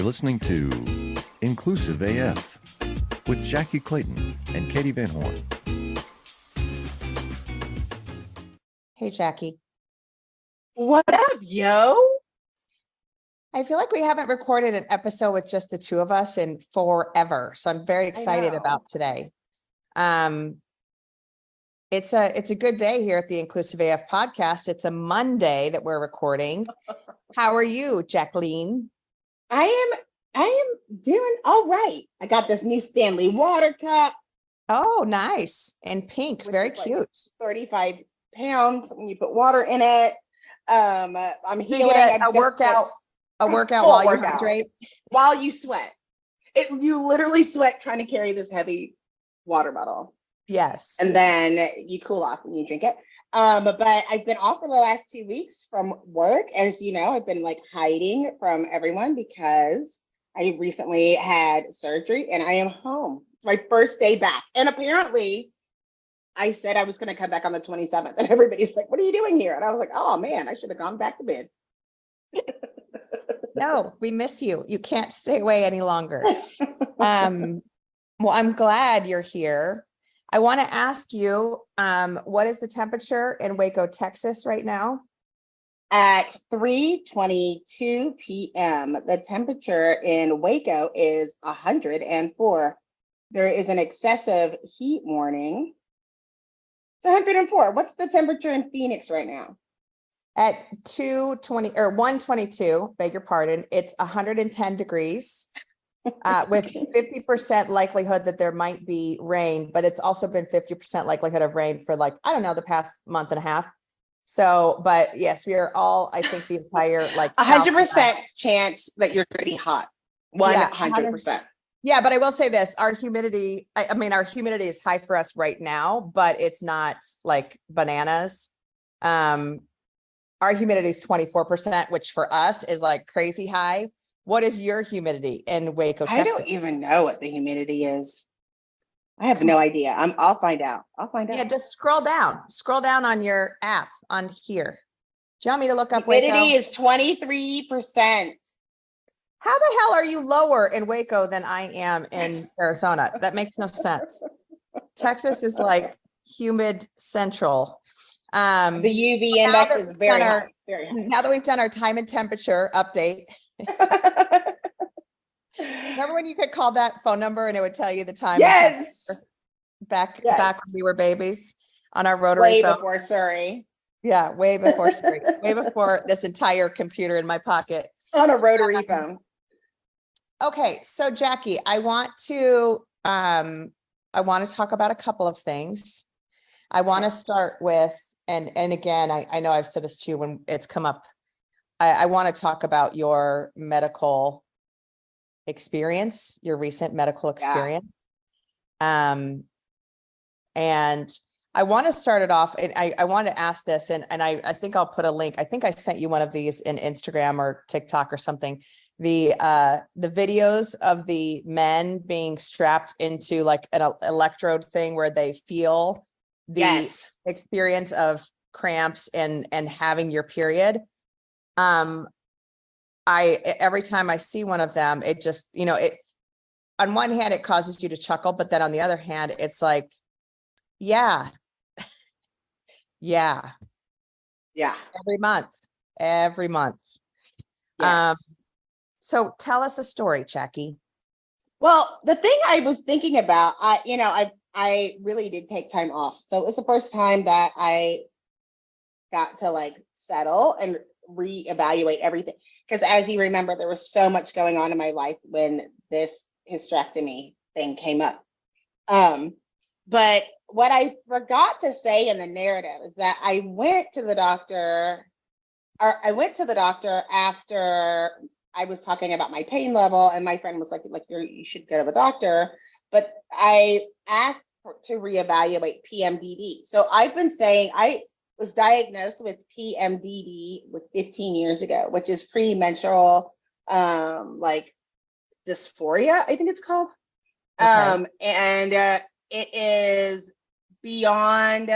You're listening to Inclusive AF with Jackye Clayton and Katie Van Horn. Hey, Jackye. What up, yo? I feel like we haven't recorded an episode with just the two of us in forever. So I'm very excited about today. It's a good day here at the Inclusive AF podcast. It's a Monday that we're recording. How are you, Jacqueline? I am doing all right. I got this new Stanley water cup. Oh, nice. And pink, very cute. Like 35 pounds when you put water in it. I'm so healing. You get a workout while you hydrate. While you sweat. You literally sweat trying to carry this heavy water bottle. Yes. And then you cool off when you drink it. But I've been off for the last 2 weeks from work. As you know, I've been like hiding from everyone because I recently had surgery and I am home. It's my first day back. And apparently I said I was going to come back on the 27th and everybody's like, what are you doing here? And I was like, oh man, I should have gone back to bed. No, we miss you. You can't stay away any longer. Well, I'm glad you're here. I want to ask you, what is the temperature in Waco, Texas right now? At 3:22 p.m., the temperature in Waco is 104. There is an excessive heat warning. It's 104. What's the temperature in Phoenix right now? At 2:20 or 1:22, beg your pardon, it's 110 degrees. With 50% likelihood that there might be rain, but it's also been 50% likelihood of rain for like, I don't know, the past month and a half. So, but yes, we are all, I think the entire like 100% chance that you're going to be hot. 100%. Yeah, but I will say this, our humidity, I mean, our humidity is high for us right now, but it's not like bananas. Our humidity is 24%, which for us is like crazy high. What is your humidity in Waco, Texas? I don't even know what the humidity is. I have no idea. I'll find out. Yeah, just scroll down on your app on here. Do you want me to look up humidity Waco? Is 23%. How the hell are you lower in Waco than I am in Arizona? That makes no sense. Texas is like humid central. The UV index is very high. Now that we've done our time and temperature update. Remember when you could call that phone number and it would tell you the time? Yes. Back when we were babies on our rotary phone. Way before Surrey. Yeah, way before Surrey. Way before this entire computer in my pocket. On a rotary phone. Okay, so Jackye, I want to talk about a couple of things. I want to start with, and again, I know I've said this to you when it's come up. I want to talk about your medical experience, your recent medical experience. Yeah. And I want to start it off, and I want to ask this, and I think I'll put a link. I think I sent you one of these in Instagram or TikTok or something. The videos of the men being strapped into like an electrode thing where they feel the experience of cramps and having your period. Every time I see one of them, it just, on one hand, it causes you to chuckle, but then on the other hand, it's like, yeah. Every month. Yes. So tell us a story, Jackye. Well, the thing I was thinking about, I really did take time off. So it was the first time that I got to like settle and reevaluate everything. Because as you remember, there was so much going on in my life when this hysterectomy thing came up. But what I forgot to say in the narrative is that I went to the doctor after I was talking about my pain level, and my friend was like you should go to the doctor. But I asked to reevaluate PMDD. So I've been saying I was diagnosed with PMDD 15 years ago, which is premenstrual like dysphoria, I think it's called. Okay. And it is beyond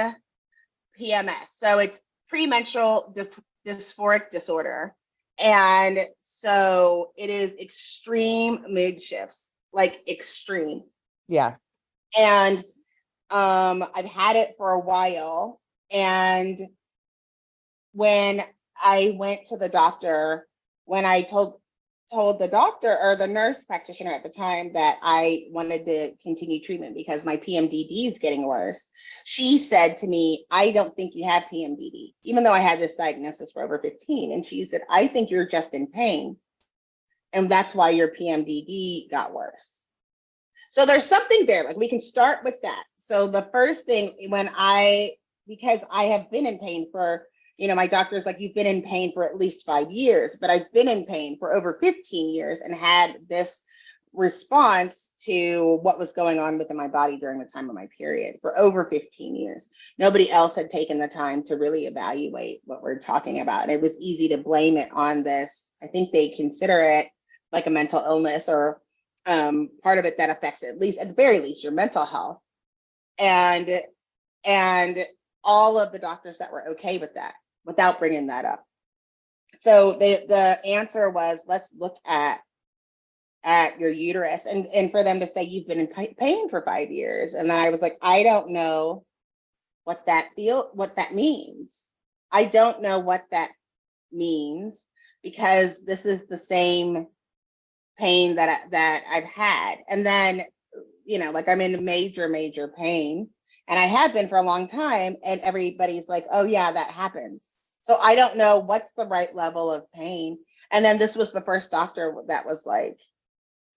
PMS. So it's premenstrual dysphoric disorder. And so it is extreme mood shifts, like extreme. Yeah. And I've had it for a while. And when I went to the doctor, when I told the doctor or the nurse practitioner at the time that I wanted to continue treatment because my PMDD is getting worse, she said to me, I don't think you have PMDD, even though I had this diagnosis for over 15. And she said, I think you're just in pain. And that's why your PMDD got worse. So there's something there, like we can start with that. So the first thing because I have been in pain for, my doctor's like, you've been in pain for at least 5 years, but I've been in pain for over 15 years and had this response to what was going on within my body during the time of my period for over 15 years. Nobody else had taken the time to really evaluate what we're talking about. And it was easy to blame it on this. I think they consider it like a mental illness or part of it that affects, at the very least, your mental health. And all of the doctors that were okay with that without bringing that up. So the answer was, let's look at your uterus, and for them to say you've been in pain for 5 years. And then I was like, I don't know what that means. I don't know what that means, because this is the same pain that I've had. And then, like I'm in major pain, and I have been for a long time, and everybody's like, oh yeah, that happens. So I don't know what's the right level of pain. And then this was the first doctor that was like,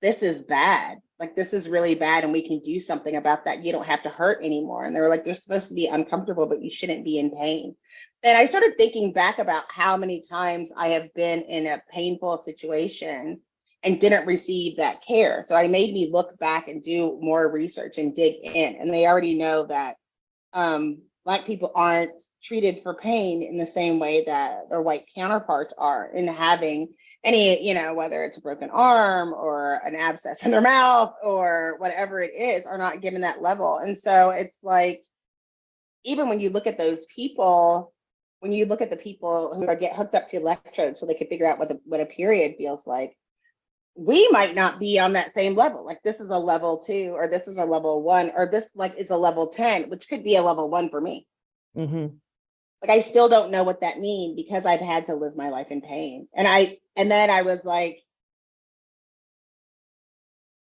this is bad. Like, this is really bad, and we can do something about that. You don't have to hurt anymore. And they were like, you're supposed to be uncomfortable, but you shouldn't be in pain. And I started thinking back about how many times I have been in a painful situation and didn't receive that care. So it made me look back and do more research and dig in. And they already know that Black people aren't treated for pain in the same way that their white counterparts are, in having any, whether it's a broken arm or an abscess in their mouth or whatever it is, are not given that level. And so it's like, even when you look at those people, when you look at the people who get hooked up to electrodes so they can figure out what a period feels like, we might not be on that same level. Like, this is a level 2, or this is a level 1, or this is a level 10, which could be a level 1 for me. Mm-hmm. Like, I still don't know what that means, because I've had to live my life in pain. And then I was like,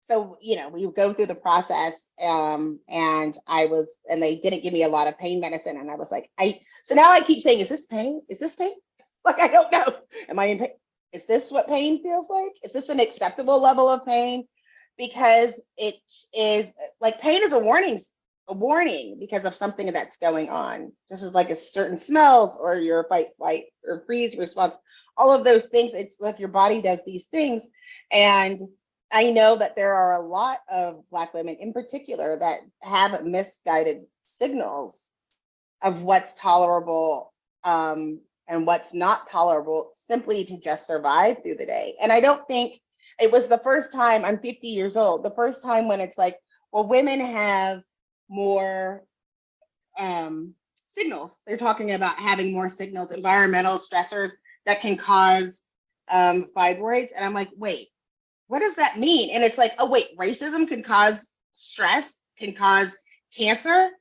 so, we go through the process, and they didn't give me a lot of pain medicine. And I was like, so now I keep saying, is this pain? Is this pain? Like, I don't know. Am I in pain? Is this what pain feels like? Is this an acceptable level of pain? Because it is like, pain is a warning because of something that's going on. Just as like a certain smells, or your fight, flight, or freeze response, all of those things. It's like your body does these things. And I know that there are a lot of Black women in particular that have misguided signals of what's tolerable and what's not tolerable, simply to just survive through the day. And I don't think it was the first time. I'm 50 years old. The first time when it's like, well, women have more signals. They're talking about having more signals, environmental stressors that can cause fibroids. And I'm like, wait, what does that mean? And it's like, oh, wait, racism can cause stress, can cause cancer.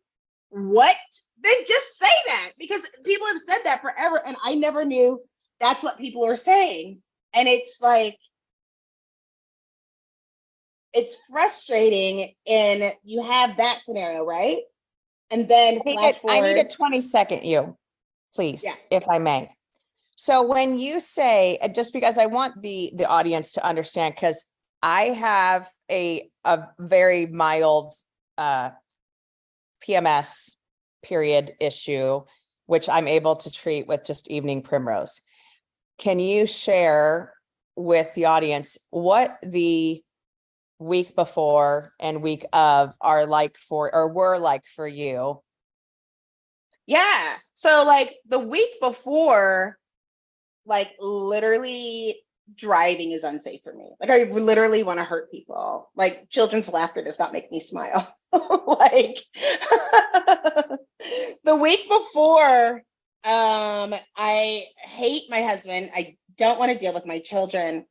What? They just say that because people have said that forever. And I never knew that's what people are saying. And it's like, it's frustrating. And you have that scenario, right? And then I need a 20-second you, please, if I may. So when you say, just because I want the audience to understand, because I have a very mild PMS period issue, which I'm able to treat with just evening primrose. Can you share with the audience what the week before and week of are like for, or were like for you? Yeah. So like the week before, like literally driving is unsafe for me. Like I literally want to hurt people. Like children's laughter does not make me smile. Like the week before, I hate my husband. I don't want to deal with my children,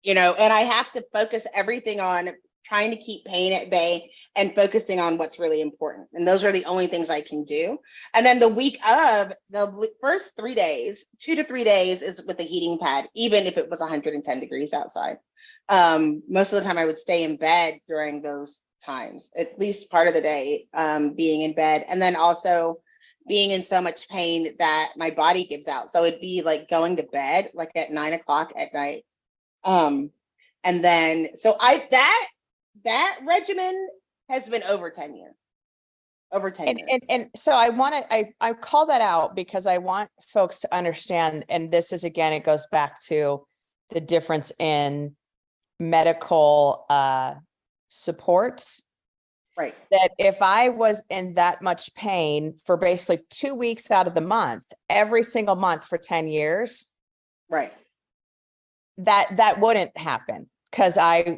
and I have to focus everything on trying to keep pain at bay and focusing on what's really important. And those are the only things I can do. And then the week of the first 3 days, 2 to 3 days is with the heating pad, even if it was 110 degrees outside. Most of the time I would stay in bed during those times, at least part of the day, being in bed. And then also being in so much pain that my body gives out. So it'd be like going to bed like at 9 o'clock at night. And then, so that regimen has been over 10 years. Over 10 years. And so I call that out because I want folks to understand, and this is, again, it goes back to the difference in medical support. Right. That if I was in that much pain for basically 2 weeks out of the month, every single month for 10 years. Right. That wouldn't happen, because I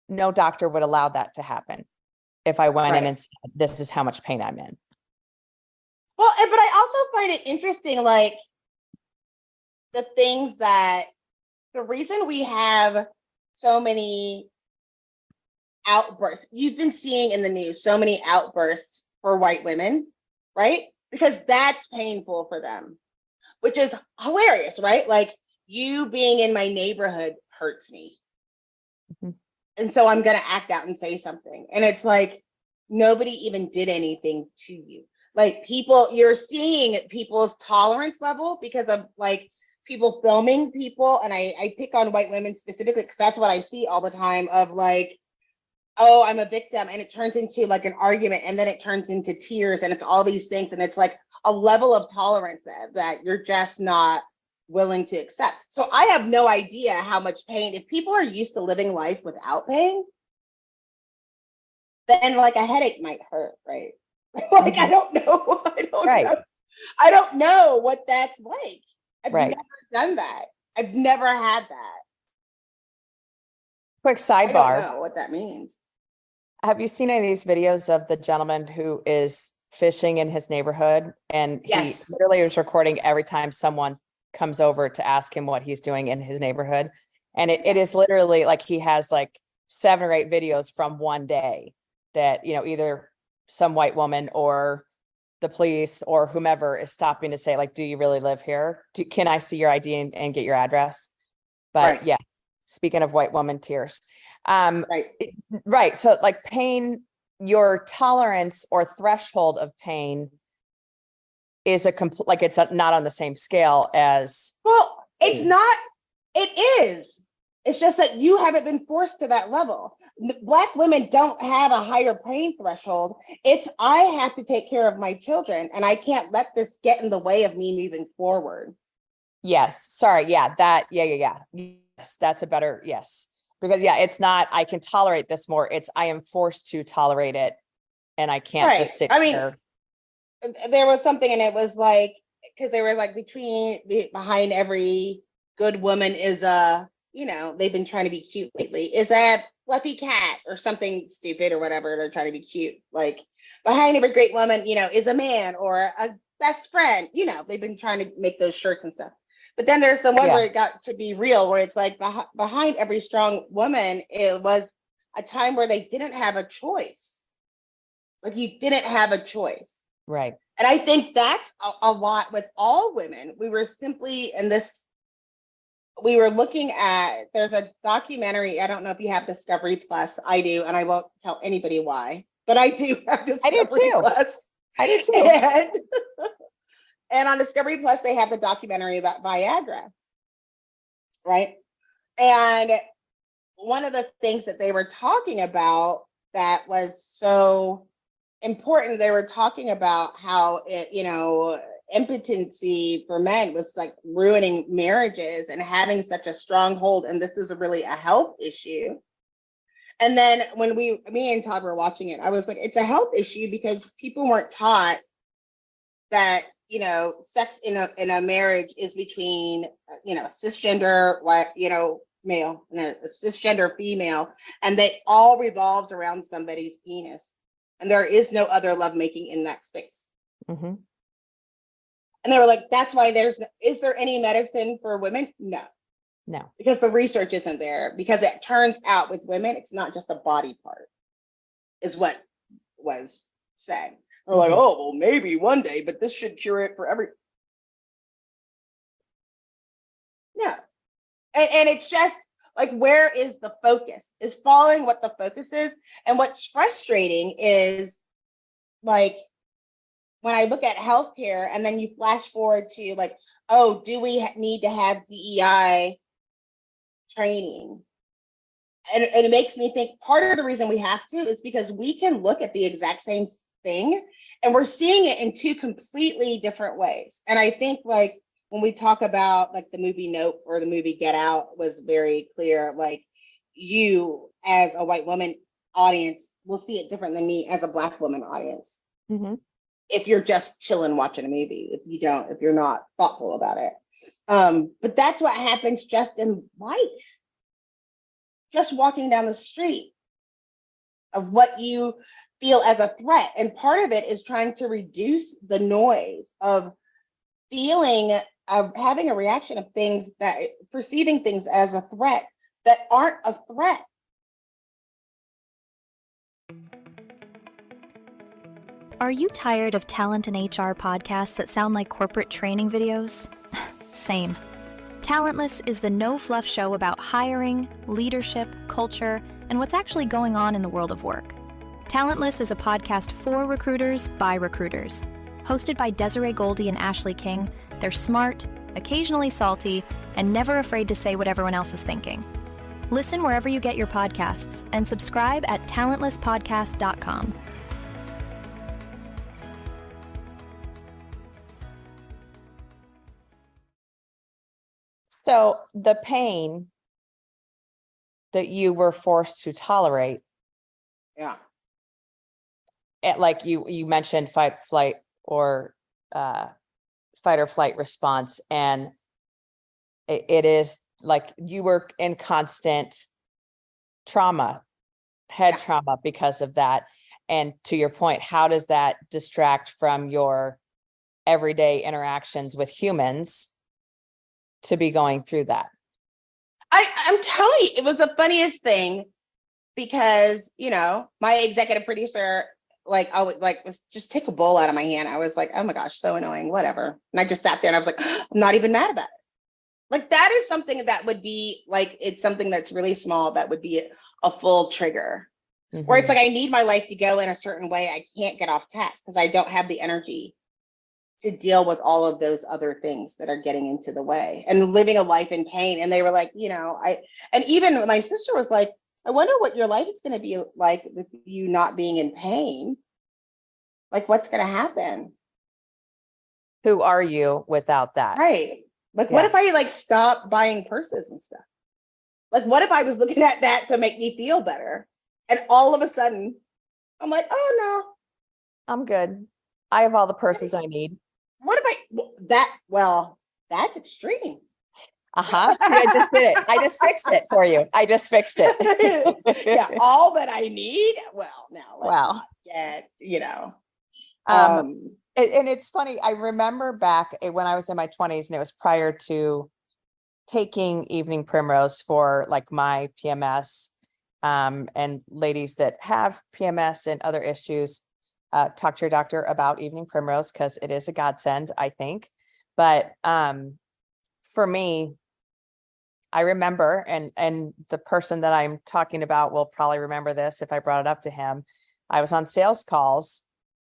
no doctor would allow that to happen if I went in and said, this is how much pain I'm in. Well, but I also find it interesting, like the things that the reason we have so many outbursts, you've been seeing in the news, so many outbursts for white women, right? Because that's painful for them, which is hilarious, right? Like, you being in my neighborhood hurts me. Mm-hmm. And so I'm going to act out and say something. And it's like, nobody even did anything to you. Like, you're seeing people's tolerance level because of like people filming people. And I pick on white women specifically because that's what I see all the time, of like, oh, I'm a victim. And it turns into like an argument, and then it turns into tears, and it's all these things. And it's like a level of tolerance that you're just not willing to accept. So I have no idea how much pain, if people are used to living life without pain, then like a headache might hurt, right? Like, I don't know. I don't know what that's like. I've never done that. I've never had that. Quick sidebar. I don't know what that means. Have you seen any of these videos of the gentleman who is fishing in his neighborhood, and he literally is recording every time someone comes over to ask him what he's doing in his neighborhood? And it is literally like he has like 7 or 8 videos from one day that, either some white woman or the police or whomever is stopping to say, like, do you really live here? Can I see your ID and get your address? But yeah, speaking of white woman tears. Right. So like pain, your tolerance or threshold of pain is like it's not on the same scale as. Well, it's not, it is. It's just that you haven't been forced to that level. Black women don't have a higher pain threshold. It's, I have to take care of my children, and I can't let this get in the way of me moving forward. Yes. Sorry. Yeah. Yes. That's a better, yes. Because it's not, I can tolerate this more. It's, I am forced to tolerate it, and I can't just sit there. There was something, and it was like, because they were like, behind every good woman is a, they've been trying to be cute lately, is a fluffy cat or something stupid or whatever. They're trying to be cute. Like, behind every great woman, is a man or a best friend. They've been trying to make those shirts and stuff. But then there's the one where it got to be real, where it's like behind every strong woman, it was a time where they didn't have a choice. Like, you didn't have a choice. Right. And I think that's a lot with all women. We were simply we were looking at, there's a documentary. I don't know if you have Discovery Plus. I do, and I won't tell anybody why, but I do have Discovery Plus. I do too. And on Discovery Plus, they have the documentary about Viagra, right? And one of the things that they were talking about that was so important, they were talking about how impotency for men was like ruining marriages and having such a strong hold, and this is really a health issue. And then when me and Todd were watching it, I was like, it's a health issue because people weren't taught that sex in a marriage is between cisgender male and a cisgender female, and they all revolves around somebody's penis, and there is no other lovemaking in that space. Mm-hmm. And they were like, that's why is there any medicine for women? No, No. because the research isn't there. Because it turns out with women, it's not just a body part, is what was said. They're like, oh, well, maybe one day, but this should cure it for every. No. And it's just like, where is the focus? Is following what the focus is. And what's frustrating is like, when I look at healthcare and then you flash forward to like, oh, do we need to have DEI training? And it makes me think part of the reason we have to is because we can look at the exact same thing and we're seeing it in two completely different ways. And I think like when we talk about like the movie Nope or the movie Get Out was very clear, like you as a white woman audience will see it different than me as a Black woman audience. Mm-hmm. If you're just chilling watching a movie, if you're not thoughtful about it. But that's what happens just in life. Just walking down the street of what you feel as a threat. And part of it is trying to reduce the noise of feeling, of having a reaction of things that perceiving things as a threat that aren't a threat. Are you tired of talent and HR podcasts that sound like corporate training videos? Same. Talentless is the no-fluff show about hiring, leadership, culture, and what's actually going on in the world of work. Talentless is a podcast for recruiters by recruiters. Hosted by Desiree Goldie and Ashley King, they're smart, occasionally salty, and never afraid to say what everyone else is thinking. Listen wherever you get your podcasts and subscribe at talentlesspodcast.com. So the pain that you were forced to tolerate, Yeah. like you mentioned fight or flight response, and it is like you were in constant trauma, head trauma because of that. And to your point, how does that distract from your everyday interactions with humans to be going through that? I'm telling you, it was the funniest thing because, my executive producer, like, I would like was just take a bowl out of my hand. I was like, oh my gosh, so annoying, whatever. And I just sat there and I was like, I'm not even mad about it. Like, that is something that would be like, it's something that's really small that would be a full trigger. Mm-hmm. Where it's like, I need my life to go in a certain way. I can't get off task because I don't have the energy to deal with all of those other things that are getting into the way and living a life in pain. And they were like, and even my sister was like, I wonder what your life is going to be like with you not being in pain. Like, what's going to happen? Who are you without that? Right. Like, what if I like stop buying purses and stuff? Like, what if I was looking at that to make me feel better? And all of a sudden I'm like, oh no, I'm good. I have all the purses I need. What if that's extreme. See, I just did it. I just fixed it for you. I just fixed it. Yeah, all that I need. Well, now let's not get, and it's funny. I remember back when I was in my 20s, and it was prior to taking evening primrose for like my PMS. And ladies that have PMS and other issues, talk to your doctor about evening primrose because it is a godsend, I think. But for me, I remember, and the person that I'm talking about will probably remember this if I brought it up to him. I was on sales calls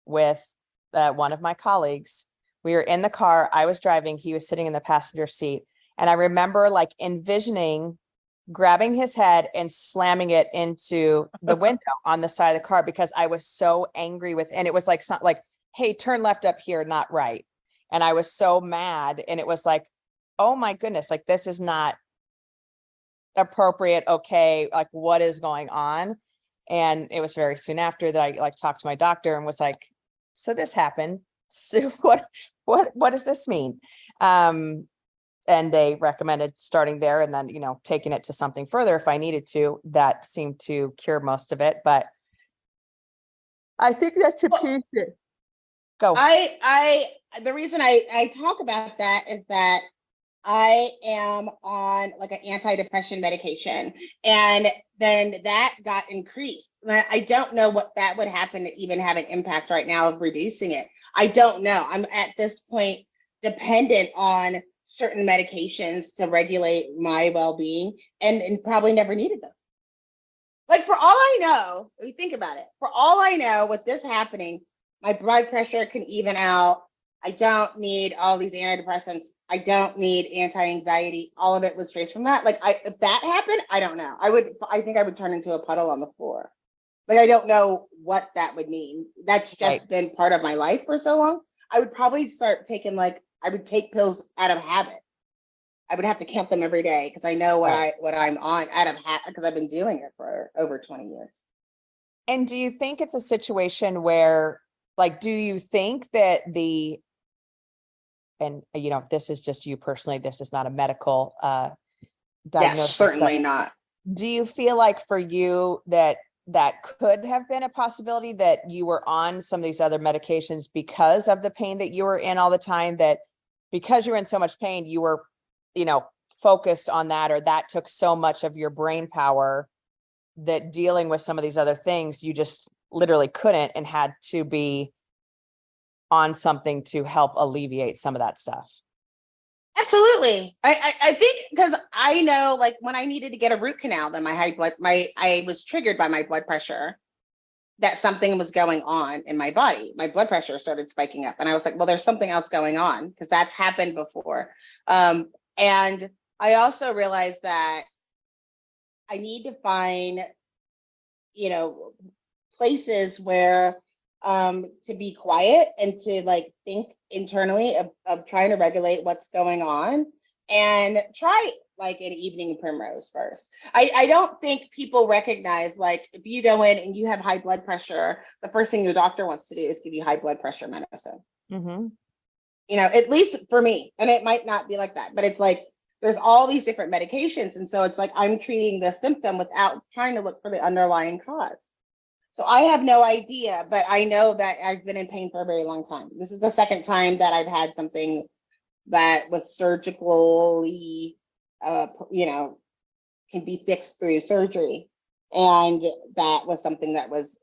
with one of my colleagues. We were in the car. I was driving. He was sitting in the passenger seat. And I remember like envisioning grabbing his head and slamming it into the window on the side of the car because I was so angry with, and it was like something like, hey, turn left up here, not right. And I was so mad. And it was like, oh my goodness, like this is not appropriate. Okay. Like what is going on? And it was very soon after that I like talked to my doctor and was like, so this happened. So what does this mean? And they recommended starting there and then, taking it to something further if I needed to. That seemed to cure most of it. But I think that's a piece. Go. The reason I talk about that is that I am on like an antidepressant medication, and then that got increased. I don't know what that would happen to even have an impact right now of reducing it. I don't know. I'm at this point dependent on certain medications to regulate my well-being, and probably never needed them. Like, for all I know, if you think about it, for all I know, with this happening, my blood pressure can even out. I don't need all these antidepressants. I don't need anti-anxiety. All of it was traced from that. Like, if that happened, I don't know. I think I would turn into a puddle on the floor. Like, I don't know what that would mean. That's just Right. been part of my life for so long. I would probably start taking, like, I would take pills out of habit. I would have to count them every day because I know what I'm on out of habit, because I've been doing it for over 20 years. And do you think it's a situation where, like, do you think that and you know, this is just you personally, this is not a medical diagnosis. Yes, certainly not. Do you feel like for you that could have been a possibility, that you were on some of these other medications because of the pain that you were in all the time, that because you were in so much pain, you were, you know, focused on that, or that took so much of your brain power that dealing with some of these other things, you just literally couldn't and had to be on something to help alleviate some of that stuff? Absolutely. I think because I know, like, when I needed to get a root canal, then I was triggered by my blood pressure, that something was going on in my body. My blood pressure started spiking up, and I was like, well, there's something else going on, because that's happened before. And I also realized that I need to find, you know, places where to be quiet and to, like, think internally of trying to regulate what's going on, and try, like, an evening primrose first. I don't think people recognize, like, if you go in and you have high blood pressure, the first thing your doctor wants to do is give you high blood pressure medicine. Mm-hmm. You know, at least for me, and it might not be like that, but it's like there's all these different medications, and so it's like I'm treating the symptom without trying to look for the underlying cause. So I have no idea, but I know that I've been in pain for a very long time. This is the second time that I've had something that was surgically, you know, can be fixed through surgery. And that was something that was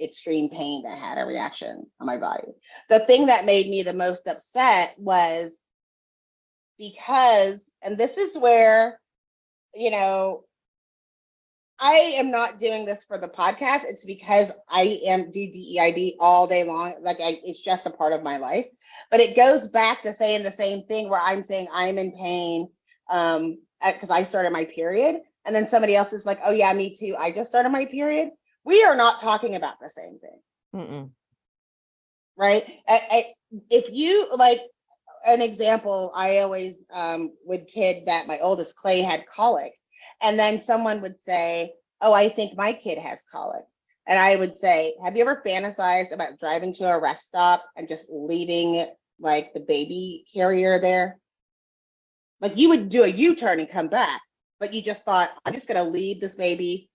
extreme pain that had a reaction on my body. The thing that made me the most upset was because, and this is where, you know, I am not doing this for the podcast. It's because I do DEIB all day long. Like, it's just a part of my life. But it goes back to saying the same thing, where I'm saying I'm in pain because I started my period. And then somebody else is like, oh yeah, me too. I just started my period. We are not talking about the same thing. Mm-mm. Right? If you, like, an example, I always would kid that my oldest Clay had colic. And then someone would say, oh, I think my kid has colic. And I would say, have you ever fantasized about driving to a rest stop and just leaving, like, the baby carrier there? Like, you would do a U-turn and come back, but you just thought, I'm just going to leave this baby,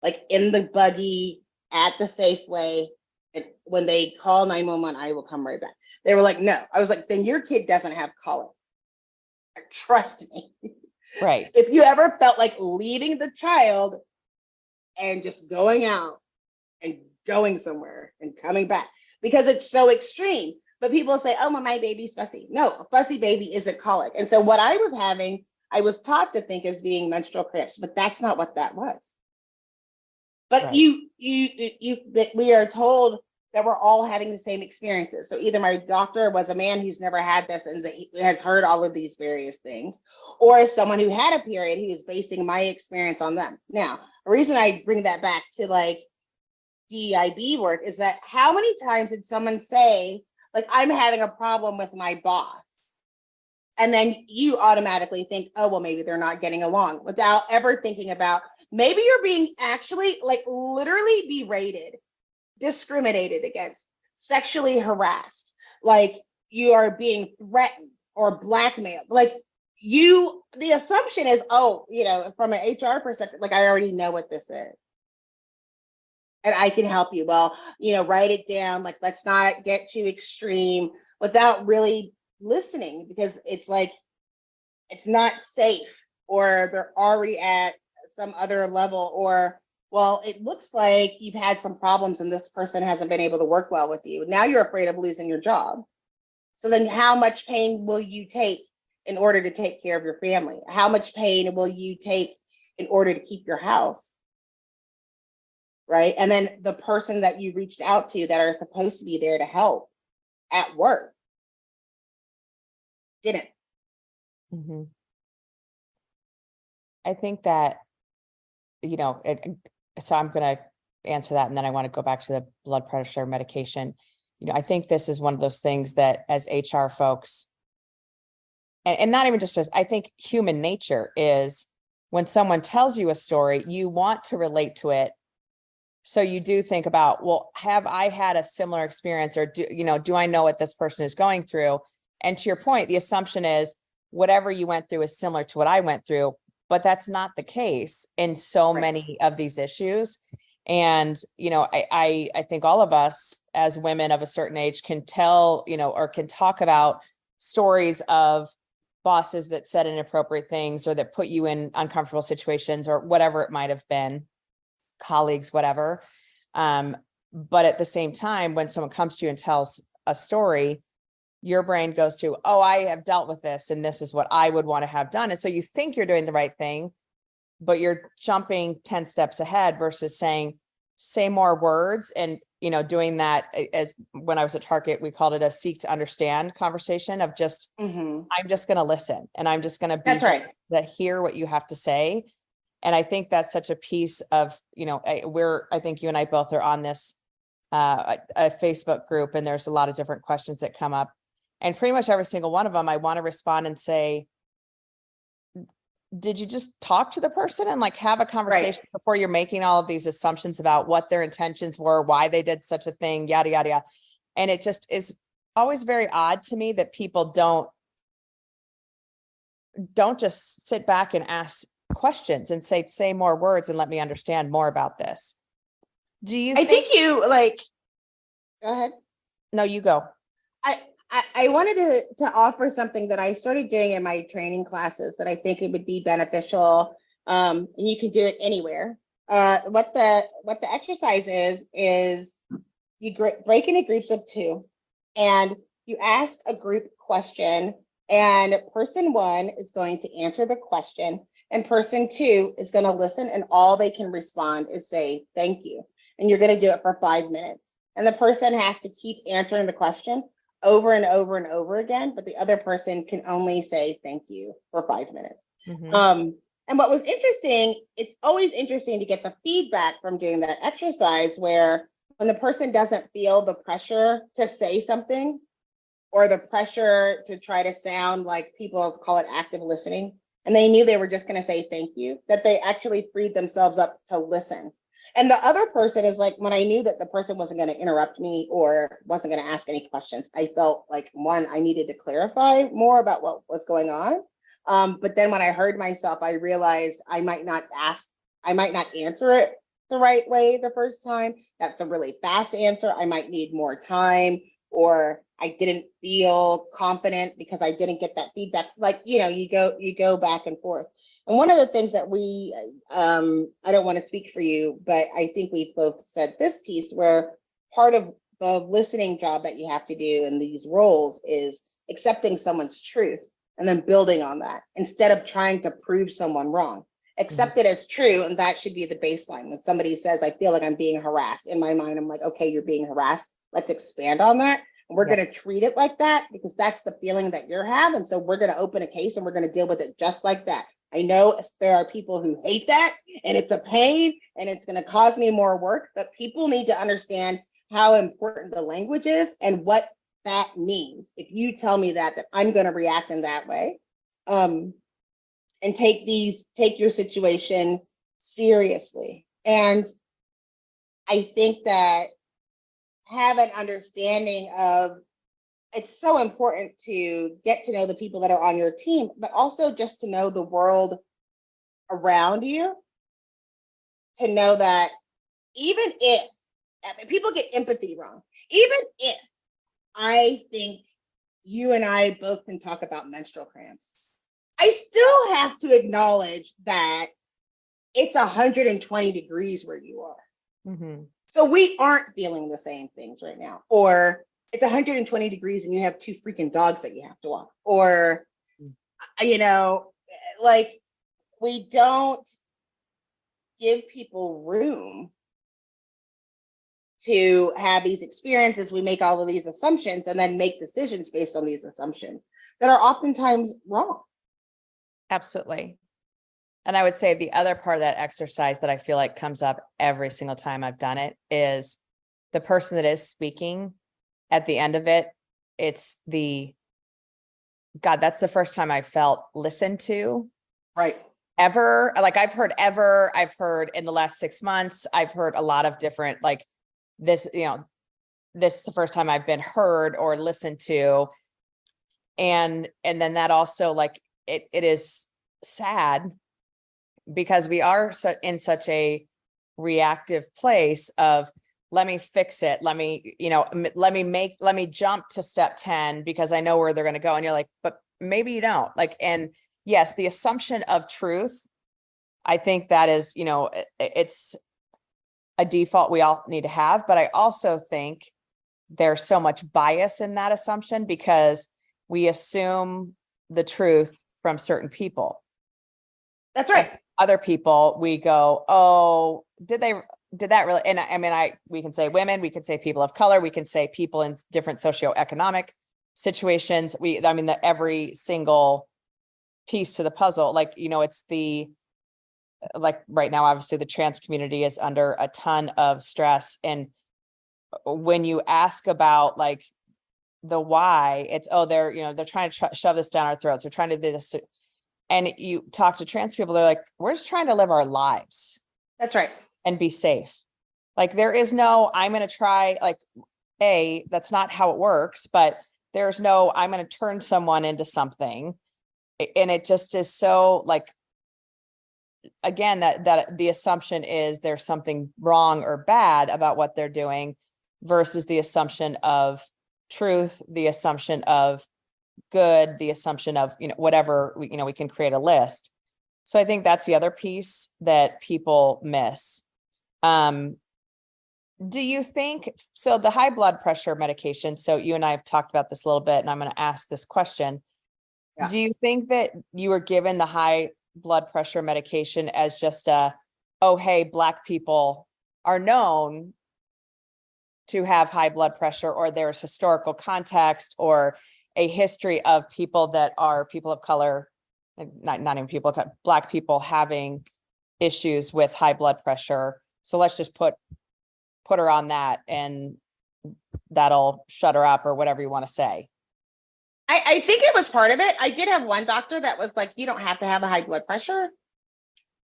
like, in the buggy at the Safeway. And when they call 911, I will come right back. They were like, no. I was like, then your kid doesn't have colic. Trust me. Right. If you ever felt like leaving the child and just going out and going somewhere and coming back, because it's so extreme. But people say, oh, well, my baby's fussy. No, a fussy baby isn't colic. And so what I was having, I was taught to think as being menstrual cramps, but that's not what that was. But Right. we are told that we're all having the same experiences. So either my doctor was a man who's never had this and has heard all of these various things, or someone who had a period who is basing my experience on them. Now, the reason I bring that back to, like, DEIB work is that how many times did someone say, like, I'm having a problem with my boss? And then you automatically think, oh, well, maybe they're not getting along, without ever thinking about maybe you're being actually, like, literally berated, discriminated against, sexually harassed, like, you are being threatened or blackmailed. Like, the assumption is, oh, you know, from an HR perspective, like, I already know what this is. and I can help you. Well, write it down. Like, let's not get too extreme without really listening, because it's like, it's not safe, or they're already at some other level, or, well, it looks like you've had some problems and this person hasn't been able to work well with you. Now you're afraid of losing your job. So then how much pain will you take in order to take care of your family? How much pain will you take in order to keep your house? Right? And then the person that you reached out to that are supposed to be there to help at work didn't. Mhm. I think that, so I'm going to answer that, and then I want to go back to the blood pressure medication. I think this is one of those things that as HR folks, and not even just as, I think human nature is, when someone tells you a story, you want to relate to it. So you do think about, well, have I had a similar experience, or do I know what this person is going through? And to your point, the assumption is whatever you went through is similar to what I went through, but that's not the case in so Right. many of these issues. And, I think all of us as women of a certain age can tell, or can talk about stories of bosses that said inappropriate things, or that put you in uncomfortable situations, or whatever it might have been, colleagues, whatever. But at the same time, when someone comes to you and tells a story, your brain goes to, oh, I have dealt with this, and this is what I would want to have done. And so you think you're doing the right thing, but you're jumping 10 steps ahead versus saying, say more words. And, doing that, as when I was at Target, we called it a seek to understand conversation of just, Mm-hmm. I'm just going to listen, and I'm just going to be That's right. to hear what you have to say. And I think that's such a piece of, I think you and I both are on this, a Facebook group, and there's a lot of different questions that come up, and pretty much every single one of them, I want to respond and say, did you just talk to the person and have a conversation before you're making all of these assumptions about what their intentions were, why they did such a thing, yada, yada, yada. And it just is always very odd to me that people don't just sit back and ask questions and say more words and let me understand more about this. Do you I think you go ahead. No, you go. I wanted to offer something that I started doing in my training classes that I think it would be beneficial, and you can do it anywhere. What the exercise is you break into groups of 2, and you ask a group question, and person 1 is going to answer the question, and person 2 is going to listen, and all they can respond is say thank you, and you're going to do it for 5 minutes, and the person has to keep answering the question over and over and over again, but the other person can only say thank you for 5 minutes. Mm-hmm. And what was interesting, it's always interesting to get the feedback from doing that exercise, where when the person doesn't feel the pressure to say something, or the pressure to try to sound like, people call it active listening, and they knew they were just going to say thank you, that they actually freed themselves up to listen. And the other person is like, when I knew that the person wasn't going to interrupt me or wasn't going to ask any questions, I felt like, one, I needed to clarify more about what was going on. But then when I heard myself, I realized I might not answer it the right way the first time. That's a really fast answer. I might need more time, or I didn't feel confident because I didn't get that feedback. You go back and forth. And one of the things that we, I don't want to speak for you, but I think we've both said this piece, where part of the listening job that you have to do in these roles is accepting someone's truth and then building on that, instead of trying to prove someone wrong. Accept it as true, and that should be the baseline. When somebody says, I feel like I'm being harassed, in my mind, I'm like, okay, you're being harassed. Let's expand on that. And we're going to treat it like that, because that's the feeling that you're having. So we're going to open a case and we're going to deal with it just like that. I know there are people who hate that, and it's a pain, and it's going to cause me more work, but people need to understand how important the language is and what that means. If you tell me that I'm going to react in that way, and take your situation seriously. And I think that have an understanding of, it's so important to get to know the people that are on your team, but also just to know the world around you, to know that even if, I mean, people get empathy wrong, even if I think you and I both can talk about menstrual cramps, I still have to acknowledge that it's 120 degrees where you are. Mhm. So we aren't feeling the same things right now. Or it's 120 degrees and you have 2 freaking dogs that you have to walk. Or, you know, like, we don't give people room to have these experiences. We make all of these assumptions and then make decisions based on these assumptions that are oftentimes wrong. Absolutely. And I would say the other part of that exercise that I feel like comes up every single time I've done it is the person that is speaking at the end of it. It's God, that's the first time I felt listened to. Right. Ever. Like I've heard in the last 6 months, I've heard a lot of different, like this, this is the first time I've been heard or listened to. And then that also, like, it is sad because we are in such a reactive place of, let me fix it. Let me jump to step 10 because I know where they're going to go. And you're like, but maybe you don't. Like, and yes, the assumption of truth, I think that is, it's a default we all need to have. But I also think there's so much bias in that assumption because we assume the truth from certain people. That's right. Other people, we go, oh, did that really? And I mean, we can say women, we can say people of color, we can say people in different socioeconomic situations. That every single piece to the puzzle, like, it's like right now, obviously the trans community is under a ton of stress. And when you ask about like the why, it's, oh, they're trying to shove this down our throats. They're trying to do this. And you talk to trans people, they're like, we're just trying to live our lives. That's right. And be safe. Like there is no, I'm going to try, like, that's not how it works, but there's no, I'm going to turn someone into something. And it just is so, like, again, that the assumption is there's something wrong or bad about what they're doing versus the assumption of truth, the assumption of good, the assumption of, whatever, we can create a list. So I think that's the other piece that people miss. Do you think, so the high blood pressure medication, so you and I have talked about this a little bit, and I'm going to ask this question. Yeah. Do you think that you were given the high blood pressure medication as just hey, Black people are known to have high blood pressure, or there's historical context or a history of people that are people of color, not even people, Black people having issues with high blood pressure. So let's just put her on that and that'll shut her up, or whatever you want to say. I think it was part of it. I did have one doctor that was like, you don't have to have a high blood pressure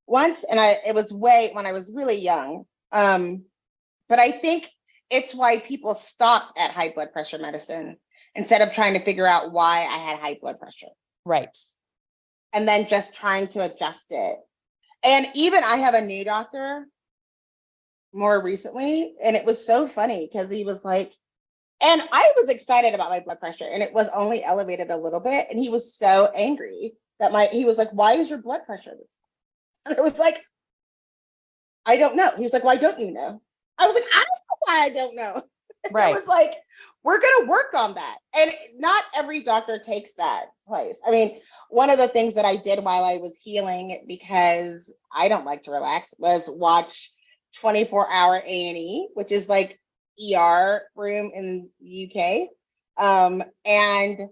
once. And it was when I was really young. But I think it's why people stopped at high blood pressure medicine instead of trying to figure out why I had high blood pressure. Right. And then just trying to adjust it. And even I have a new doctor more recently, and it was so funny because he was like, and I was excited about my blood pressure and it was only elevated a little bit. And he was so angry that he was like, why is your blood pressure this? And I was like, I don't know. He was like, why don't you know? I was like, I don't know why I don't know. Right. I was like, we're going to work on that. And not every doctor takes that place. I mean, one of the things that I did while I was healing, because I don't like to relax, was watch 24-hour A&E, which is like ER room in the UK. And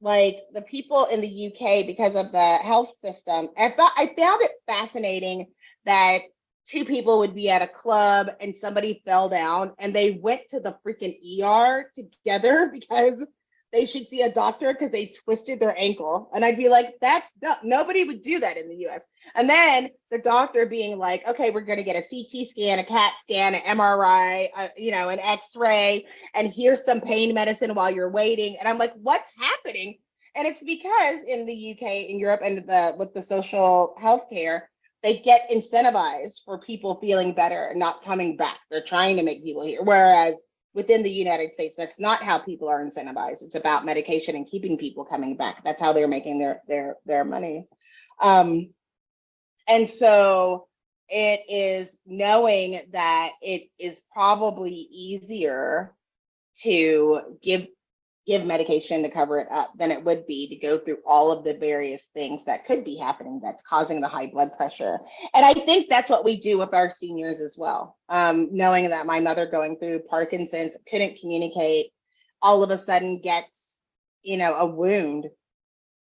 like the people in the UK, because of the health system, I found it fascinating that 2 people would be at a club and somebody fell down and they went to the freaking ER together because they should see a doctor because they twisted their ankle. And I'd be like, that's dumb. Nobody would do that in the US. And then the doctor being like, okay, we're going to get a CT scan, a CAT scan, an MRI, an X-ray, and here's some pain medicine while you're waiting. And I'm like, what's happening? And it's because in the UK, in Europe, and with the social health care, they get incentivized for people feeling better and not coming back. They're trying to make people here. Whereas within the United States, that's not how people are incentivized. It's about medication and keeping people coming back. That's how they're making their money. And so it is knowing that it is probably easier to give medication to cover it up than it would be to go through all of the various things that could be happening that's causing the high blood pressure. And I think that's what we do with our seniors as well. Knowing that my mother going through Parkinson's, couldn't communicate, all of a sudden gets, a wound.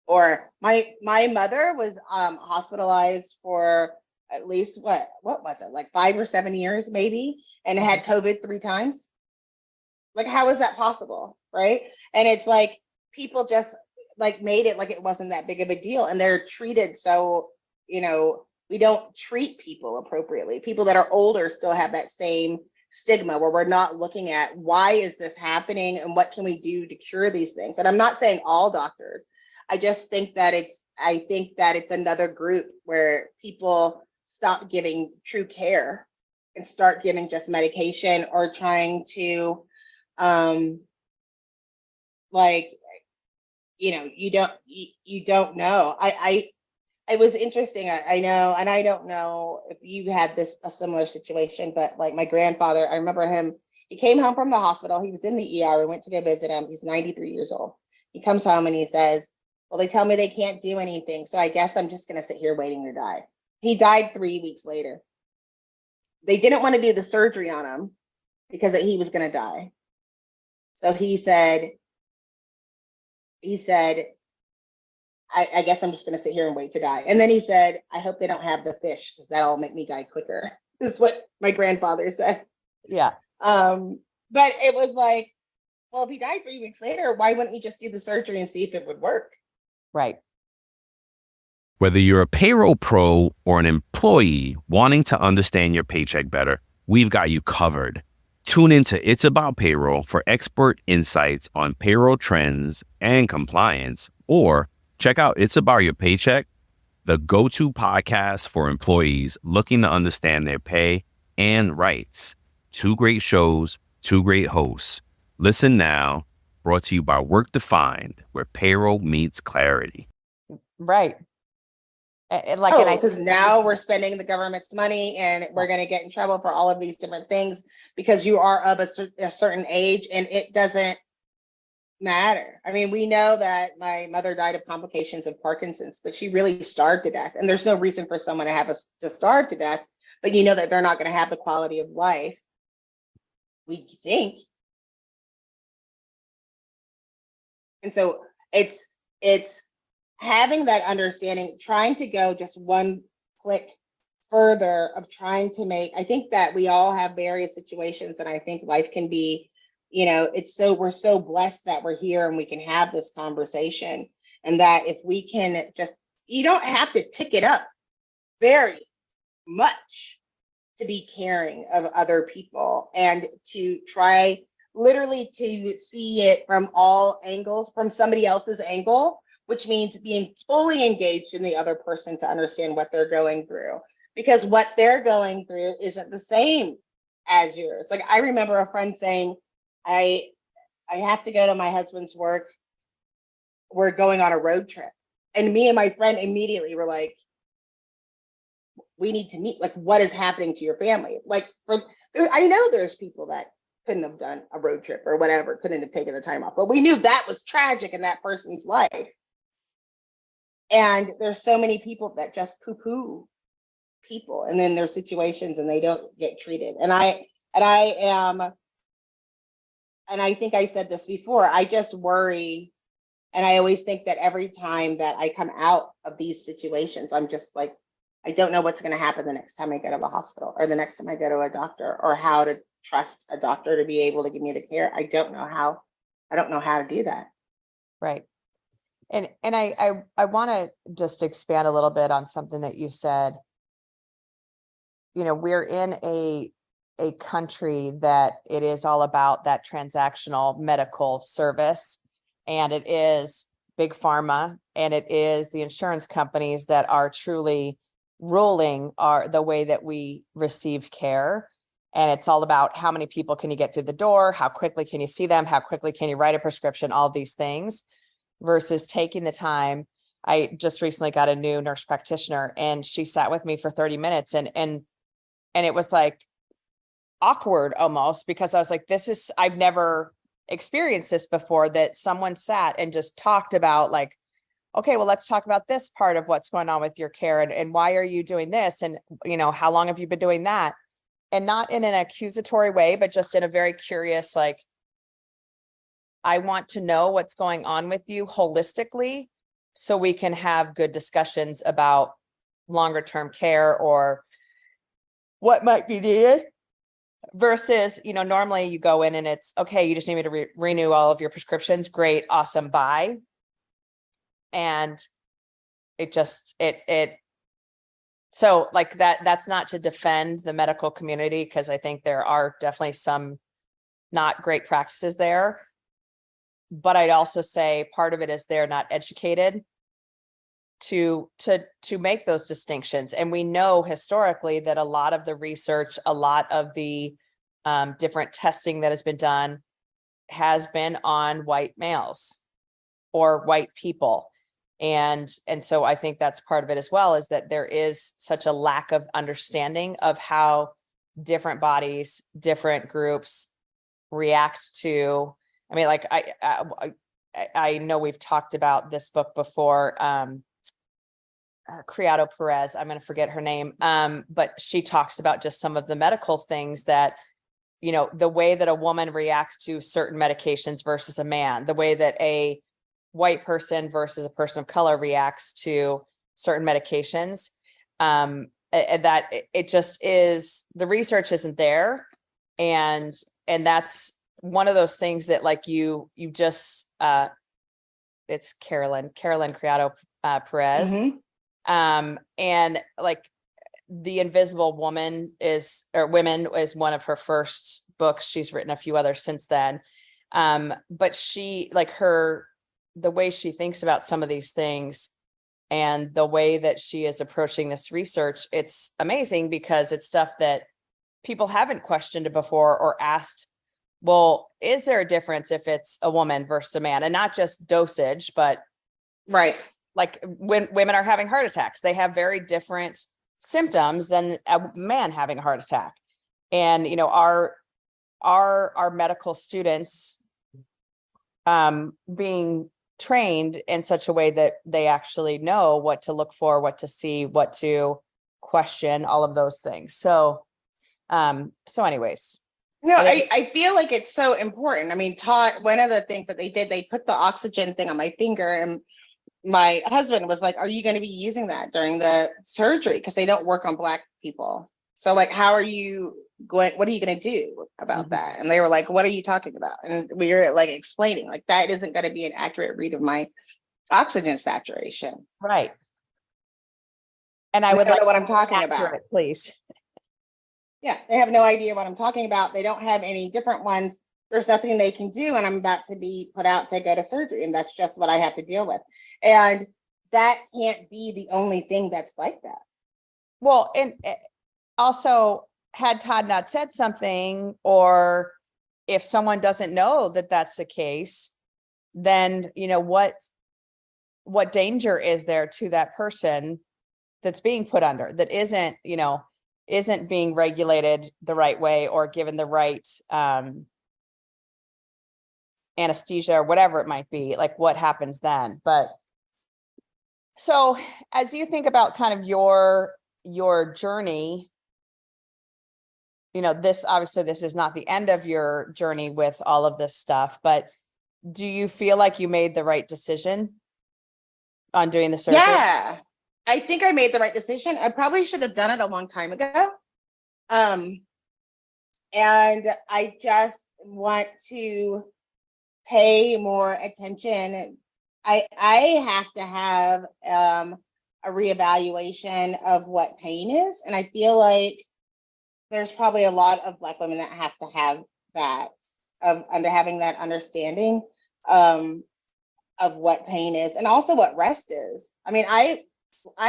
Or my mother was hospitalized for at least what was it, like 5 or 7 years maybe, and had COVID 3 times. Like, how is that possible, right? And it's like people just like made it like it wasn't that big of a deal, and they're treated so, we don't treat people appropriately. People that are older still have that same stigma where we're not looking at why is this happening and what can we do to cure these things. And I'm not saying all doctors. I just think that it's another group where people stop giving true care and start giving just medication or trying to you don't know. It was interesting. I know, and I don't know if you had a similar situation, but like my grandfather, I remember him, he came home from the hospital. He was in the ER. We went to go visit him. He's 93 years old. He comes home and he says, well, they tell me they can't do anything, so I guess I'm just going to sit here waiting to die. He died 3 weeks later. They didn't want to do the surgery on him because he was going to die. So he said, I guess I'm just going to sit here and wait to die. And then he said, I hope they don't have the fish because that'll make me die quicker. That's what my grandfather said. Yeah. But it was like, well, if he died 3 weeks later, why wouldn't you just do the surgery and see if it would work? Right. Whether you're a payroll pro or an employee wanting to understand your paycheck better, we've got you covered. Tune into It's About Payroll for expert insights on payroll trends and compliance, or check out It's About Your Paycheck, the go-to podcast for employees looking to understand their pay and rights. 2 great shows, 2 great hosts. Listen now, brought to you by Work Defined, where payroll meets clarity. Right. Because now we're spending the government's money and we're going to get in trouble for all of these different things because you are of a certain age, and it doesn't matter. I mean, we know that my mother died of complications of Parkinson's, but she really starved to death. And there's no reason for someone to starve to death, but you know that they're not going to have the quality of life we think. And so it's having that understanding, trying to go just one click further of trying to I think that we all have various situations, and I think life can be, we're so blessed that we're here and we can have this conversation, and that if we can you don't have to tick it up very much to be caring of other people and to try literally to see it from all angles, from somebody else's angle, which means being fully engaged in the other person to understand what they're going through, because what they're going through isn't the same as yours. Like, I remember a friend saying, I have to go to my husband's work. We're going on a road trip. And me and my friend immediately were like, we need to meet. Like, what is happening to your family? Like, I know there's people that couldn't have done a road trip or whatever, couldn't have taken the time off, but we knew that was tragic in that person's life. And there's so many people that just poo-poo people and then their situations, and they don't get treated. And I think I said this before, I just worry. And I always think that every time that I come out of these situations, I'm just like, I don't know what's going to happen the next time I go to the hospital or the next time I go to a doctor, or how to trust a doctor to be able to give me the care. I don't know how to do that. Right. And I want to just expand a little bit on something that you said. We're in a country that it is all about that transactional medical service, and it is big pharma, and it is the insurance companies that are truly ruling the way that we receive care. And it's all about how many people can you get through the door? How quickly can you see them? How quickly can you write a prescription? All these things versus taking the time. I just recently got a new nurse practitioner and she sat with me for 30 minutes and it was like awkward almost because I was like, I've never experienced this before, that someone sat and just talked about like, okay, well, let's talk about this part of what's going on with your care and why are you doing this? And, how long have you been doing that? And not in an accusatory way, but just in a very curious, like, I want to know what's going on with you holistically so we can have good discussions about longer term care or what might be needed versus, normally you go in and it's, okay, you just need me to renew all of your prescriptions. Great. Awesome. Bye. And so like that's not to defend the medical community, because I think there are definitely some not great practices there. But I'd also say part of it is they're not educated to make those distinctions. And we know historically that a lot of the research, a lot of the different testing that has been done has been on white males or white people. And so I think that's part of it as well, is that there is such a lack of understanding of how different bodies, different groups react to, I mean, like I know we've talked about this book before, Criado Perez, I'm going to forget her name. But she talks about just some of the medical things that, the way that a woman reacts to certain medications versus a man, the way that a white person versus a person of color reacts to certain medications, that it just is, the research isn't there. And that's one of those things that like you just, it's Carolyn Criado Perez. Mm-hmm. And like The Invisible Woman Women is one of her first books. She's written a few others since then. But she, like the way she thinks about some of these things and the way that she is approaching this research, it's amazing because it's stuff that people haven't questioned before or asked, well, is there a difference if it's a woman versus a man? And not just dosage, but right. Like when women are having heart attacks, they have very different symptoms than a man having a heart attack. And, our medical students being trained in such a way that they actually know what to look for, what to see, what to question, all of those things. So anyways. No, I feel like it's so important. I mean, Todd, one of the things that they did, they put the oxygen thing on my finger, and my husband was like, are you going to be using that during the surgery? Because they don't work on Black people. So like, how are you going, what are you going to do about that? And they were like, what are you talking about? And we were like explaining, like, that isn't going to be an accurate read of my oxygen saturation. Right. And I would don't know what I'm talking about. Please. Yeah, they have no idea what I'm talking about. They don't have any different ones. There's nothing they can do, and I'm about to be put out to go to surgery, and that's just what I have to deal with. And that can't be the only thing that's like that. Well, and also, had Todd not said something, or if someone doesn't know that that's the case, then, what danger is there to that person that's being put under, that isn't being regulated the right way or given the right anesthesia or whatever it might be, like what happens then? But so as you think about kind of your journey, this is not the end of your journey with all of this stuff, but do you feel like you made the right decision on doing the surgery? Yeah, I think I made the right decision. I probably should have done it a long time ago. And I just want to pay more attention. I have to have a reevaluation of what pain is. And I feel like there's probably a lot of Black women that have to have that, having that understanding of what pain is and also what rest is. I mean, I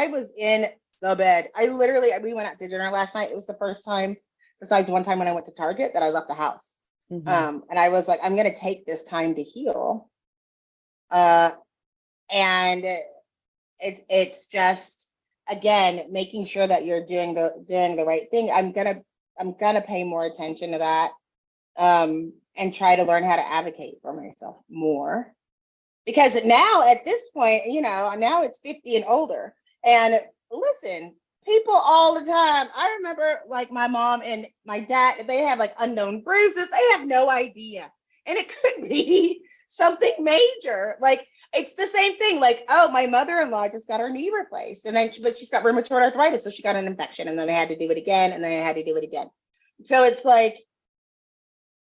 was in the bed. We went out to dinner last night. It was the first time, besides one time when I went to Target, that I left the house. Mhm. And I was like, I'm going to take this time to heal. And it's just, again, making sure that you're doing the right thing. I'm gonna pay more attention to that, and try to learn how to advocate for myself more. Because now at this point, now it's 50 and older. And listen, people all the time. I remember like my mom and my dad, they have like unknown bruises. They have no idea. And it could be something major. Like it's the same thing. Like, oh, my mother-in-law just got her knee replaced. And then but she's got rheumatoid arthritis. So she got an infection. And then they had to do it again. And then they had to do it again. So it's like,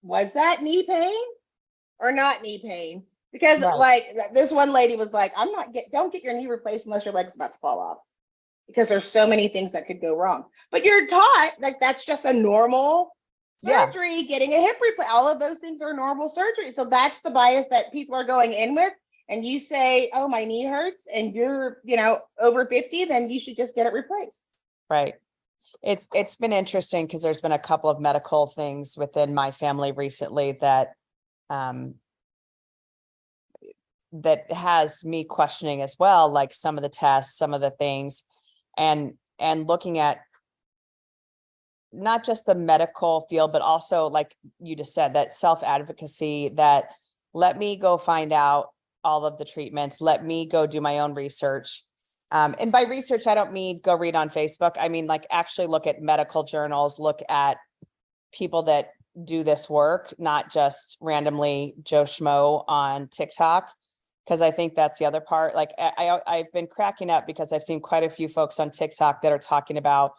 was that knee pain or not knee pain? Because Right. like this one lady was like, don't get your knee replaced unless your leg's about to fall off. Because there's so many things that could go wrong. But you're taught like that's just a normal surgery, getting a hip replacement. All of those things are normal surgery. So that's the bias that people are going in with. And you say, oh, my knee hurts, and you're, over 50, then you should just get it replaced. Right. It's been interesting because there's been a couple of medical things within my family recently that that has me questioning as well, like some of the tests, some of the things, and looking at not just the medical field, but also like you just said, that self-advocacy, that let me go find out all of the treatments, let me go do my own research. And by research, I don't mean go read on Facebook. I mean, like actually look at medical journals, look at people that do this work, not just randomly Joe Schmo on TikTok. Because I think that's the other part. Like I've been cracking up because I've seen quite a few folks on TikTok that are talking about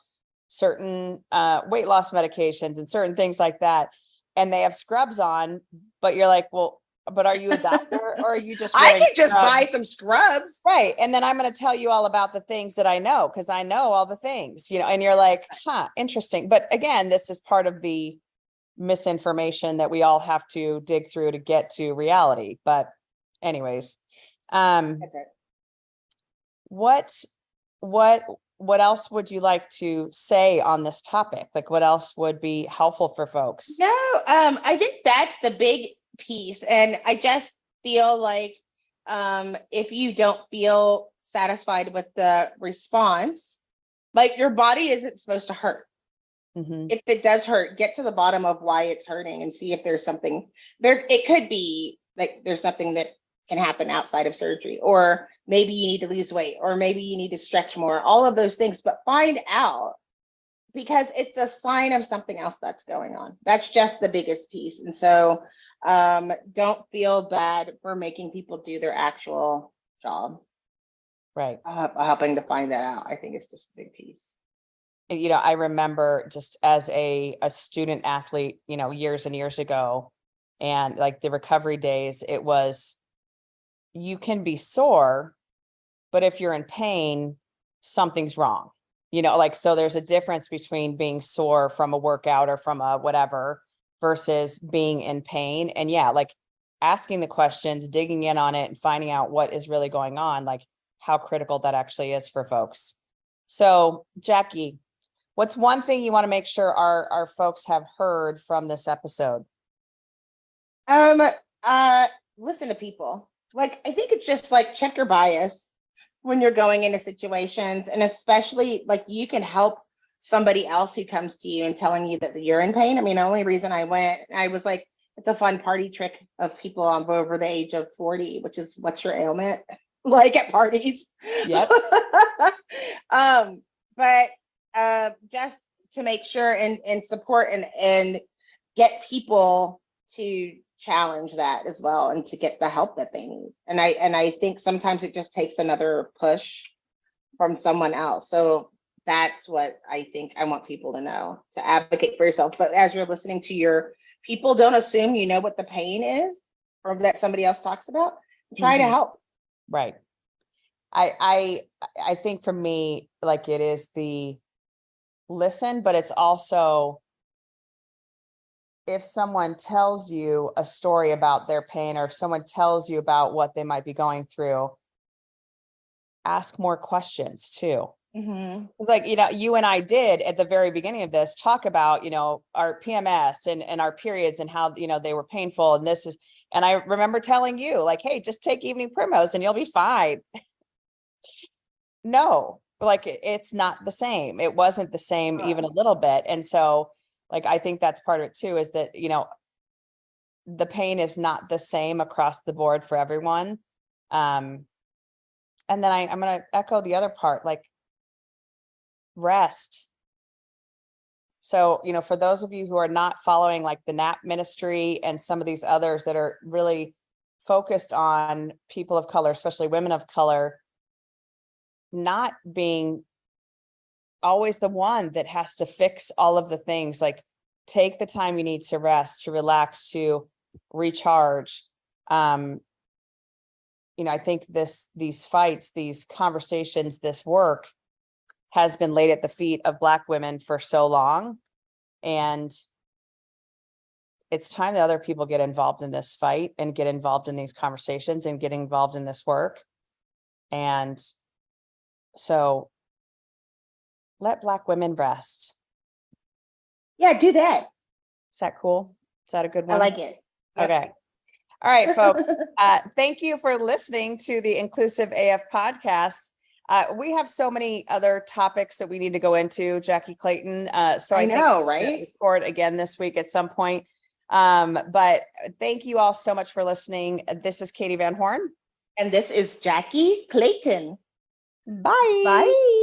certain weight loss medications and certain things like that. And they have scrubs on, but you're like, well, but are you a doctor or are you just I could just scrubs? buy some scrubs. Right. And then I'm going to tell you all about the things that I know, because I know all the things, and you're like, interesting. But again, this is part of the misinformation that we all have to dig through to get to reality. But anyways, what else would you like to say on this topic? Like what else would be helpful for folks? No, I think that's the big piece. And I just feel like if you don't feel satisfied with the response, like your body isn't supposed to hurt. Mm-hmm. If it does hurt, get to the bottom of why it's hurting and see if there's something there. It could be like there's nothing that can happen outside of surgery, or maybe you need to lose weight, or maybe you need to stretch more, all of those things, but find out, because it's a sign of something else that's going on. That's just the biggest piece. And so don't feel bad for making people do their actual job. Right. Helping to find that out. I think it's just a big piece. I remember just as a student athlete, years and years ago, and like the recovery days, it was, you can be sore, but if you're in pain, something's wrong. So there's a difference between being sore from a workout or from a whatever versus being in pain. And yeah, like asking the questions, digging in on it and finding out what is really going on, like how critical that actually is for folks. So Jackye, what's one thing you want to make sure our folks have heard from this episode? Listen to people. Like, I think it's just like check your bias when you're going into situations, and especially like you can help somebody else who comes to you and telling you that you're in pain. I mean, the only reason I went, I was like, it's a fun party trick of people over the age of 40, which is what's your ailment, like at parties. Yep. But just to make sure and support and get people to challenge that as well, and to get the help that they need. And I think sometimes it just takes another push from someone else. So that's what I think I want people to know, to advocate for yourself. But as you're listening to your people, don't assume you know what the pain is or that somebody else talks about. Try to help. Right. I think for me, like it is the listen, but it's also, if someone tells you a story about their pain, or if someone tells you about what they might be going through, ask more questions too. It's like, you and I did at the very beginning of this talk about, our PMS and our periods and how, they were painful. And I remember telling you like, hey, just take evening primos and you'll be fine. No, like it's not the same. It wasn't the same even a little bit. And so like, I think that's part of it too, is that, the pain is not the same across the board for everyone. And then I'm going to echo the other part, like rest. So, for those of you who are not following like the NAP ministry and some of these others that are really focused on people of color, especially women of color, not being always the one that has to fix all of the things, like take the time you need to rest, to relax, to recharge. I think these fights, these conversations, this work has been laid at the feet of Black women for so long. And it's time that other people get involved in this fight and get involved in these conversations and get involved in this work. And so let Black women rest. Yeah, do that. Is that cool? Is that a good one? I like it. Yep. Okay. All right, folks. Thank you for listening to the Inclusive AF podcast. We have so many other topics that we need to go into, Jackye Clayton. So I know, think right? Record again this week at some point. But thank you all so much for listening. This is Katie Van Horn. And this is Jackye Clayton. Bye. Bye.